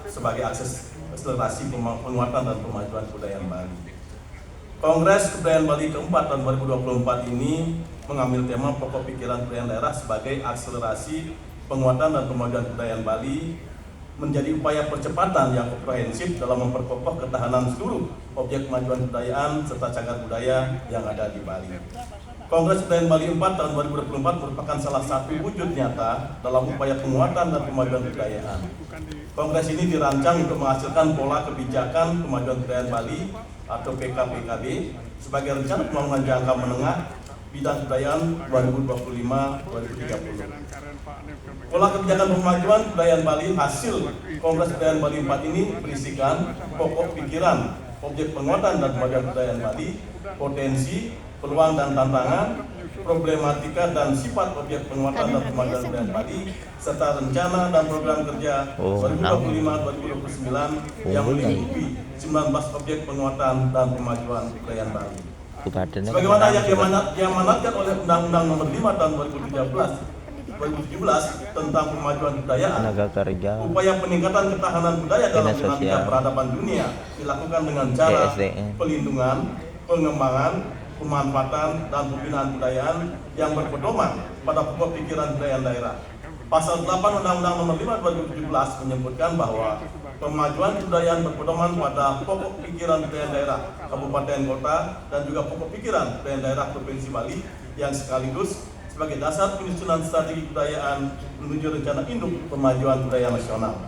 sebagai akselerasi penguatan dan pemajuan kebudayaan Bali. Kongres Kebudayaan Bali keempat tahun 2024 ini mengambil tema pokok pikiran kebudayaan daerah sebagai akselerasi penguatan dan pemajuan kebudayaan Bali menjadi upaya percepatan yang komprehensif dalam memperkokoh ketahanan seluruh objek kemajuan kebudayaan serta cagar budaya yang ada di Bali. Kongres Kebudayaan Bali 4 tahun 2024 merupakan salah satu wujud nyata dalam upaya penguatan dan pemajuan kebudayaan. Kongres ini dirancang untuk menghasilkan pola kebijakan kemajuan kebudayaan Bali atau PKPKB sebagai rencana pembangunan jangka menengah bidang kebudayaan 2025-2030. Pola kebijakan pemajuan kebudayaan Bali hasil Kongres Kebudayaan Bali 4 ini berisikan pokok pikiran, objek penguatan dan pemajuan kebudayaan Bali, potensi, peluang dan tantangan, problematika dan sifat objek penguatan dan pemajuan kebudayaan Bali, serta rencana dan program kerja 2025-2029 yang meliputi 19 objek penguatan dan pemajuan kebudayaan Bali. Sebagaimana yang diamanatkan oleh Undang-Undang Nomor 5 Tahun 2017 tentang pemajuan kebudayaan, upaya peningkatan ketahanan budaya dalam dinamika peradaban dunia dilakukan dengan cara pelindungan, pengembangan, pemanfaatan dan pembinaan kebudayaan yang berpedoman pada pokok pikiran kebudayaan daerah. Pasal 8 Undang-Undang Nomor 5 2017 menyebutkan bahwa pemajuan kebudayaan berpedoman pada pokok pikiran kebudayaan daerah kabupaten kota dan juga pokok pikiran kebudayaan daerah Provinsi Bali yang sekaligus sebagai dasar penyusunan strategi kebudayaan menuju rencana induk pemajuan budaya nasional.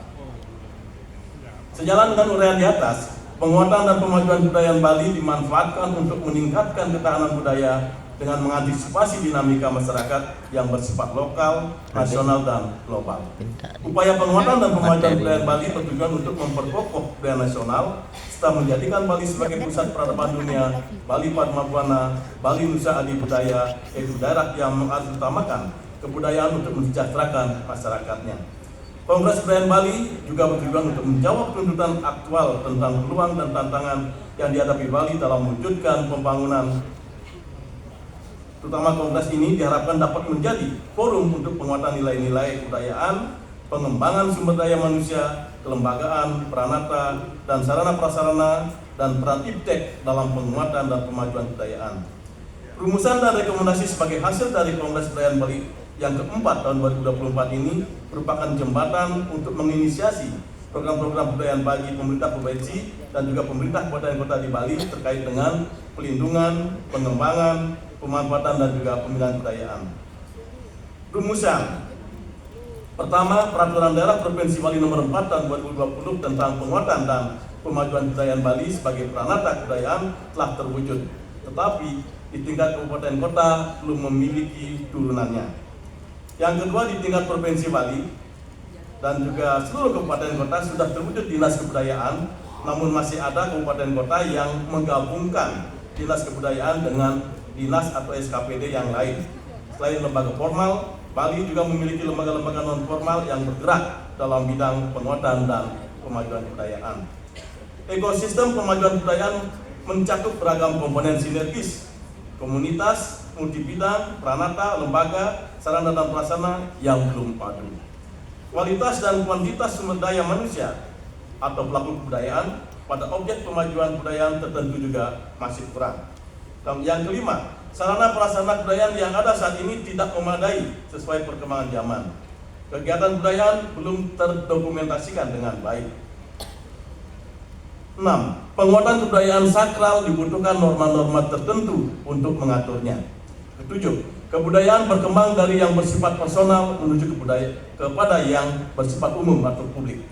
Sejalan dengan uraian di atas, penguatan dan pemajuan kebudayaan Bali dimanfaatkan untuk meningkatkan ketahanan budaya dengan mengantisipasi dinamika masyarakat yang bersifat lokal, nasional, dan global. Upaya penguatan dan pemajuan kebudayaan Bali bertujuan untuk memperkokoh budaya nasional serta menjadikan Bali sebagai pusat peradaban dunia, Bali Padma Buana, Bali Nusa Adi Budaya, yaitu daerah yang mengutamakan kebudayaan untuk mensejahterakan masyarakatnya. Kongres Kebudayaan Bali juga bertujuan untuk menjawab tuntutan aktual tentang peluang dan tantangan yang dihadapi Bali dalam mewujudkan pembangunan. Terutama kongres ini diharapkan dapat menjadi forum untuk penguatan nilai-nilai kebudayaan, pengembangan sumber daya manusia, kelembagaan, peranata, dan sarana prasarana, dan peran iptek dalam penguatan dan pemajuan kebudayaan. Rumusan dan rekomendasi sebagai hasil dari Kongres Kebudayaan Bali yang keempat tahun 2024 ini merupakan jembatan untuk menginisiasi program-program kebudayaan bagi pemerintah provinsi dan juga pemerintah kabupaten kota di Bali terkait dengan pelindungan, pengembangan, pemanfaatan dan juga pembinaan kebudayaan. Rumusan pertama, Peraturan Daerah Provinsi Bali Nomor 4 Tahun 2020 tentang penguatan dan pemajuan kebudayaan Bali sebagai peranata kebudayaan telah terwujud, tetapi di tingkat kabupaten kota belum memiliki turunannya. Yang kedua, di tingkat Provinsi Bali dan juga seluruh kabupaten kota sudah terwujud dinas kebudayaan, namun masih ada kabupaten kota yang menggabungkan dinas kebudayaan dengan dinas atau SKPD yang lain. Selain lembaga formal, Bali juga memiliki lembaga-lembaga non formal yang bergerak dalam bidang penguatan dan pemajuan kebudayaan. Ekosistem pemajuan kebudayaan mencakup beragam komponen sinergis, komunitas, multibidang, peranata, lembaga, sarana dan prasarana yang belum padu. Kualitas dan kuantitas sumber daya manusia atau pelaku kebudayaan pada objek pemajuan kebudayaan tertentu juga masih kurang. Dan yang kelima, sarana prasarana kebudayaan yang ada saat ini tidak memadai sesuai perkembangan zaman. Kegiatan kebudayaan belum terdokumentasikan dengan baik. 6. Penguatan kebudayaan sakral dibutuhkan norma-norma tertentu untuk mengaturnya. 7. Kebudayaan berkembang dari yang bersifat personal menuju kepada yang bersifat umum atau publik.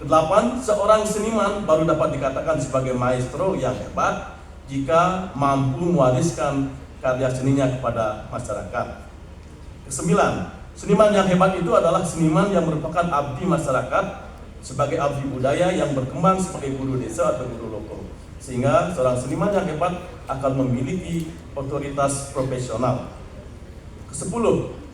8. Seorang seniman baru dapat dikatakan sebagai maestro yang hebat jika mampu mewariskan karya seninya kepada masyarakat. 9. Seniman yang hebat itu adalah seniman yang merupakan abdi masyarakat sebagai abdi budaya yang berkembang sebagai guru desa atau guru lokal, sehingga seorang seniman yang hebat akan memiliki otoritas profesional. 10.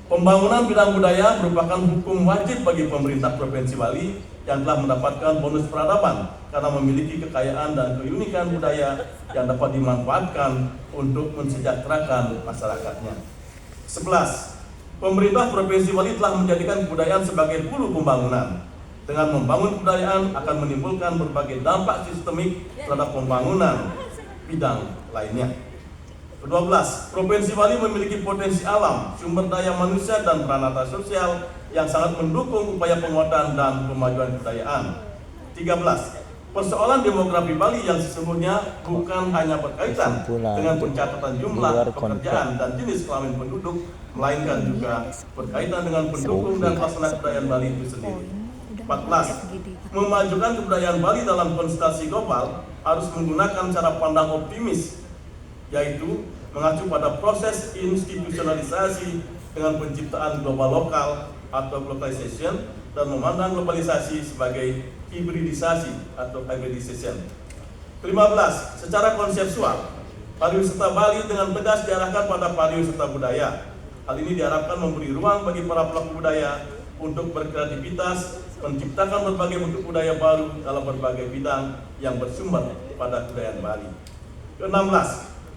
Pembangunan bidang budaya merupakan hukum wajib bagi pemerintah Provinsi Bali yang telah mendapatkan bonus peradaban karena memiliki kekayaan dan keunikan budaya yang dapat dimanfaatkan untuk mensejahterakan masyarakatnya. 11. Pemerintah Provinsi Bali telah menjadikan kebudayaan sebagai hulu pembangunan. Dengan membangun kebudayaan akan menimbulkan berbagai dampak sistemik terhadap pembangunan bidang lainnya. Ke-12, Provinsi Bali memiliki potensi alam, sumber daya manusia dan peranata sosial yang sangat mendukung upaya penguatan dan pemajuan kebudayaan. 13, persoalan demografi Bali yang sesungguhnya bukan hanya berkaitan dengan pencatatan jumlah pekerjaan dan jenis kelamin penduduk, melainkan juga berkaitan dengan pendukung dan pelaksana kebudayaan Bali itu sendiri. 14, memajukan kebudayaan Bali dalam konsentrasi global harus menggunakan cara pandang optimis, yaitu mengacu pada proses institusionalisasi dengan penciptaan global lokal atau globalization dan memandang globalisasi sebagai hibridisasi atau hybridization. 15, secara konseptual, pariwisata Bali dengan tegas diarahkan pada pariwisata budaya. Hal ini diharapkan memberi ruang bagi para pelaku budaya untuk berkreativitas, menciptakan berbagai bentuk budaya baru dalam berbagai bidang yang bersumber pada kebudayaan Bali. Ke-16,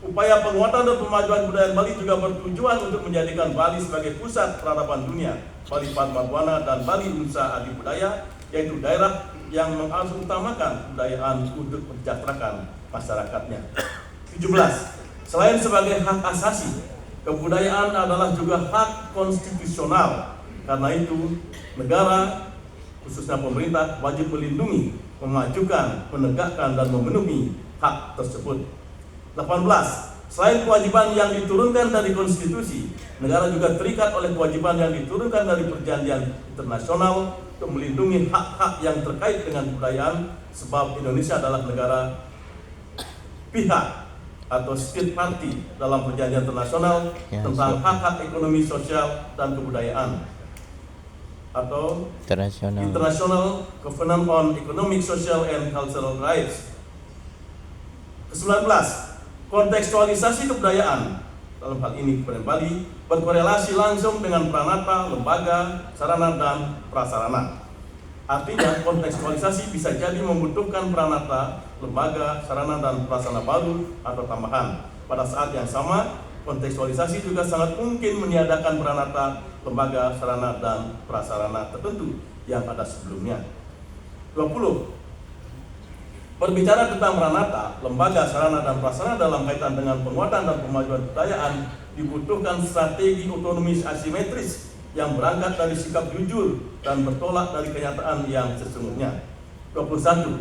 upaya penguatan dan pemajuan kebudayaan Bali juga bertujuan untuk menjadikan Bali sebagai pusat peradaban dunia, Bali Padmabuana dan Bali Nusa Adibudaya, yaitu daerah yang mengutamakan kebudayaan untuk mensejahterakan masyarakatnya. 17, selain sebagai hak asasi, kebudayaan adalah juga hak konstitusional. Karena itu, negara, khususnya pemerintah, wajib melindungi, memajukan, menegakkan, dan memenuhi hak tersebut. 18, selain kewajiban yang diturunkan dari konstitusi, negara juga terikat oleh kewajiban yang diturunkan dari perjanjian internasional untuk melindungi hak-hak yang terkait dengan kebudayaan, sebab Indonesia adalah negara pihak atau state party dalam perjanjian internasional tentang hak-hak ekonomi, sosial, dan kebudayaan atau International Covenant on Economic, Social, and Cultural Rights. Ke-19, kontekstualisasi kebudayaan dalam hal ini kebudayaan Bali berkorelasi langsung dengan peranata, lembaga, sarana, dan prasarana. Artinya kontekstualisasi bisa jadi membutuhkan peranata, lembaga, sarana, dan prasarana baru atau tambahan. Pada saat yang sama, kontekstualisasi juga sangat mungkin meniadakan peranata, lembaga, sarana, dan prasarana tertentu yang ada sebelumnya. 20. Berbicara tentang peranata, lembaga, sarana, dan prasarana dalam kaitan dengan penguatan dan pemajuan kebudayaan dibutuhkan strategi otonomis asimetris yang berangkat dari sikap jujur dan bertolak dari kenyataan yang sesungguhnya. 21.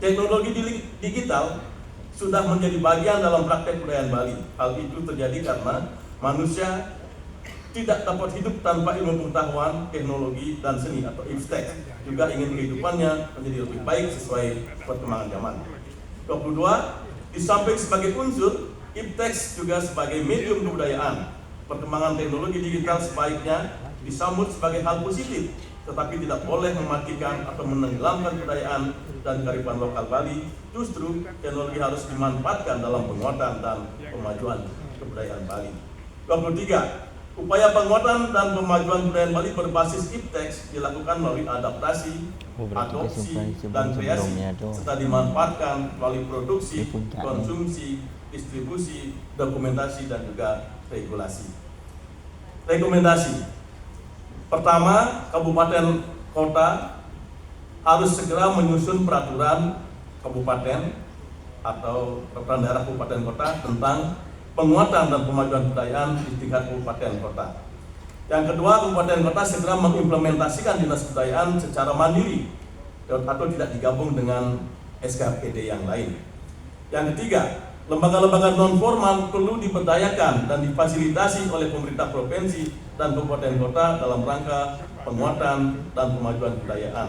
Teknologi digital sudah menjadi bagian dalam praktek kebudayaan Bali. Hal itu terjadi karena manusia tidak dapat hidup tanpa ilmu pengetahuan, teknologi, dan seni atau iptek. Juga ingin kehidupannya menjadi lebih baik sesuai perkembangan zaman. 22. Di samping sebagai unsur, iptek juga sebagai medium kebudayaan. Perkembangan teknologi digital sebaiknya disambut sebagai hal positif, tetapi tidak boleh mematikan atau menenggelamkan kebudayaan dan kearifan lokal Bali. Justru teknologi harus dimanfaatkan dalam penguatan dan pemajuan kebudayaan Bali. 23. Upaya penguatan dan pemajuan kebudayaan Bali berbasis iptek dilakukan melalui adaptasi, adopsi, dan kreasi, serta dimanfaatkan melalui produksi, konsumsi, distribusi, dokumentasi, dan juga regulasi. Rekomendasi pertama, kabupaten kota harus segera menyusun peraturan kabupaten atau peraturan daerah kabupaten kota tentang penguatan dan pemajuan kebudayaan di tingkat kabupaten kota. Yang kedua, kabupaten kota segera mengimplementasikan dinas kebudayaan secara mandiri atau tidak digabung dengan SKPD yang lain. Yang ketiga, lembaga-lembaga non formal perlu diberdayakan dan difasilitasi oleh pemerintah provinsi dan kabupaten kota dalam rangka penguatan dan pemajuan kebudayaan.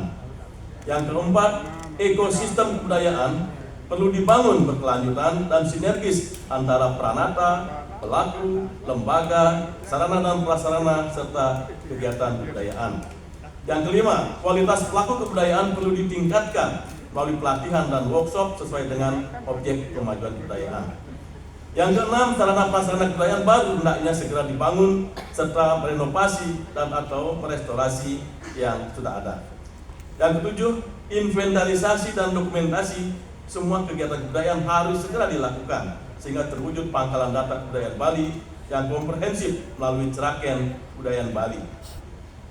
Yang keempat, ekosistem kebudayaan perlu dibangun berkelanjutan dan sinergis antara peranata, pelaku, lembaga, sarana dan prasarana, serta kegiatan kebudayaan. Yang kelima, kualitas pelaku kebudayaan perlu ditingkatkan melalui pelatihan dan workshop sesuai dengan objek pemajuan kebudayaan. Yang keenam, sarana prasarana kebudayaan baru hendaknya segera dibangun serta merenovasi dan atau merestorasi yang sudah ada. Yang ketujuh, inventarisasi dan dokumentasi semua kegiatan kebudayaan harus segera dilakukan sehingga terwujud pangkalan data kebudayaan Bali yang komprehensif melalui Ceraken Kebudayaan Bali.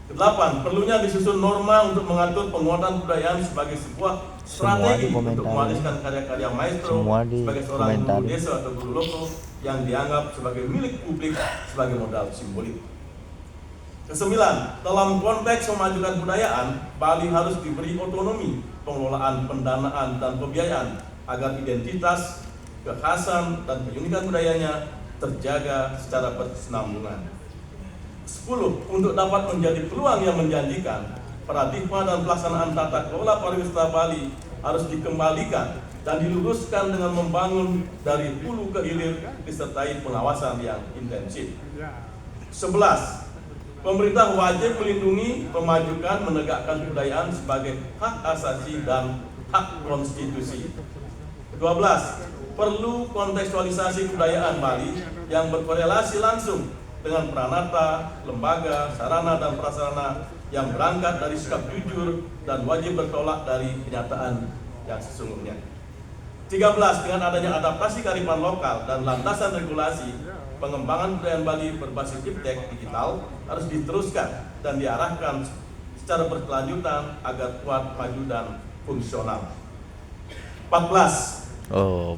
Kedelapan, perlunya disusun norma untuk mengatur penguatan kebudayaan sebagai sebuah strategi untuk mewariskan karya-karya maestro sebagai seorang guru desa atau guru loko yang dianggap sebagai milik publik sebagai modal simbolik. Kesembilan, dalam konteks memajukan kebudayaan, Bali harus diberi otonomi pengelolaan, pendanaan, dan pembiayaan agar identitas, kekhasan, dan keunikan budayanya terjaga secara berkesinambungan. 10. Untuk dapat menjadi peluang yang menjanjikan, paradigma dan pelaksanaan tata kelola pariwisata Bali harus dikembalikan dan diluruskan dengan membangun dari hulu ke hilir disertai pengawasan yang intensif. 11. Pemerintah wajib melindungi, memajukan, menegakkan kebudayaan sebagai hak asasi dan hak konstitusi. 12. Perlu kontekstualisasi kebudayaan Bali yang berkorelasi langsung dengan peranata, lembaga, sarana dan prasarana yang berangkat dari sikap jujur dan wajib bertolak dari kenyataan yang sesungguhnya. 13. Dengan adanya adaptasi kearifan lokal dan landasan regulasi, pengembangan kebudayaan Bali berbasis iptek digital harus diteruskan dan diarahkan secara berkelanjutan agar kuat, maju, dan fungsional. 14.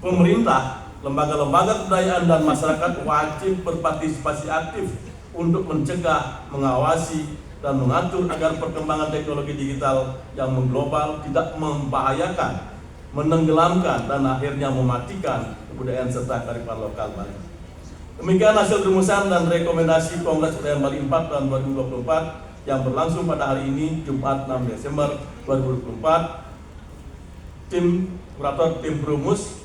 Pemerintah, lembaga-lembaga kebudayaan dan masyarakat wajib berpartisipasi aktif untuk mencegah, mengawasi, dan mengatur agar perkembangan teknologi digital yang mengglobal tidak membahayakan, menenggelamkan, dan akhirnya mematikan kebudayaan serta kearifan lokal Bali. Demikian hasil rumusan dan rekomendasi Kongres Kebudayaan Bali 4 tahun 2024 yang berlangsung pada hari ini, Jumat 6 Desember 2024. Tim perumus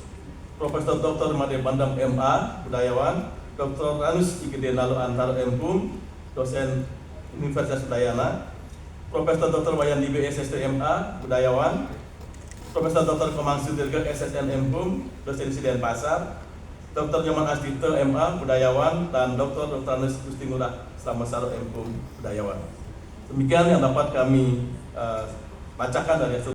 Profesor Dr. Made Bandam MA, budayawan, Dr. Ranus Ikidinalu Antara MPum, dosen Universitas Udayana, Profesor Dr. Wayan Dibe SST MA, budayawan, Profesor Dr. Komang Sudirga SSN MPum, dosen Siden Pasar, Dr. Nyoman Astito MA, budayawan, dan Dr. Ranus Gusti Ngurah Slamasaro MPum, budayawan. Demikian yang dapat kami bacakan dari